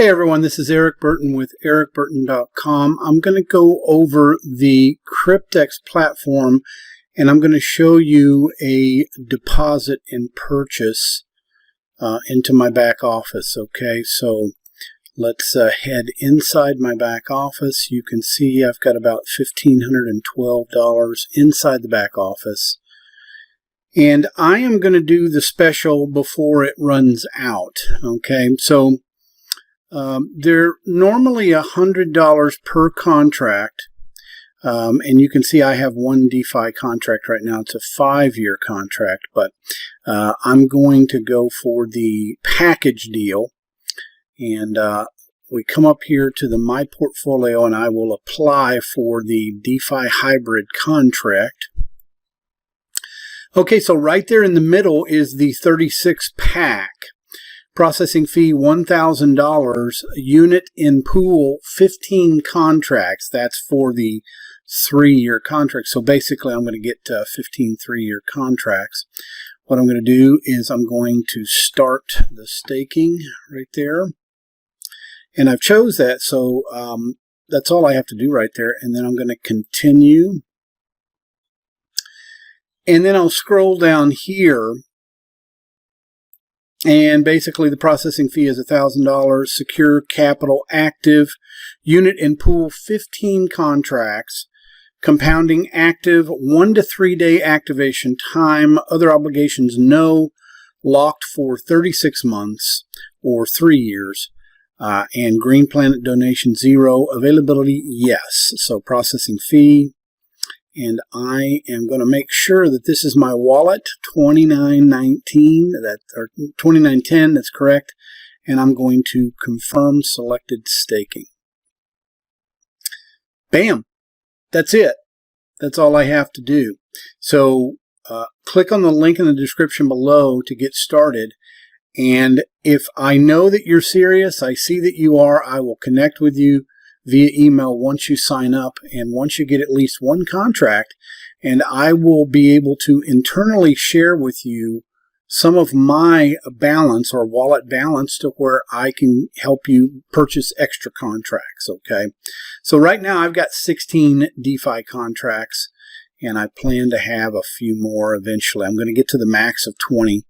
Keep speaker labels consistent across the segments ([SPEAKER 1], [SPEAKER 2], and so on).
[SPEAKER 1] Hey everyone, this is Eric Burton with ericburton.com. I'm going to go over the Cryptex platform and I'm going to show you a deposit and purchase into my back office. Okay, so let's head inside my back office. You can see I've got about $1,512 inside the back office. And I am going to do the special before it runs out. Okay, so they're normally $100 per contract, and you can see I have one DeFi contract right now. It's a 5-year contract, but I'm going to go for the package deal, and we come up here to the My Portfolio, and I will apply for the DeFi Hybrid Contract. Okay, so right there in the middle is the 36 pack. Processing fee $1,000, unit in pool 15 contracts. That's for the 3-year contract. So basically I'm going to get 15 3-year contracts. What I'm going to do is I'm going to start the staking right there. And I've chose that, so that's all I have to do right there. And then I'm going to continue. And then I'll scroll down here. And basically the processing fee is $1,000, secure capital active, unit in pool 15 contracts, compounding active 1 to 3 day activation time, other obligations no, locked for 36 months or 3 years, and Green Planet donation 0, availability yes. So processing fee. And I am going to make sure that this is my wallet, 2919, or 2910, that's correct. And I'm going to confirm selected staking. Bam! That's it. That's all I have to do. So click on the link in the description below to get started. And if I know that you're serious, I see that you are, I will connect with you via email once you sign up and once you get at least one contract, and I will be able to internally share with you some of my balance or wallet balance to where I can help you purchase extra contracts. Okay, so right now I've got 16 DeFi contracts and I plan to have a few more eventually. I'm going to get to the max of 20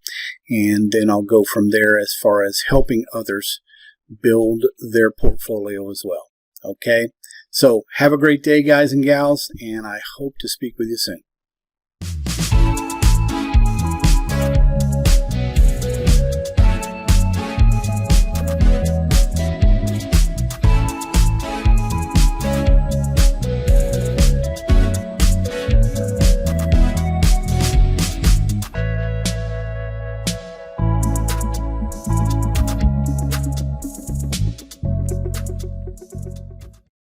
[SPEAKER 1] and then I'll go from there as far as helping others build their portfolio as well. Okay, so have a great day, guys and gals, and I hope to speak with you soon.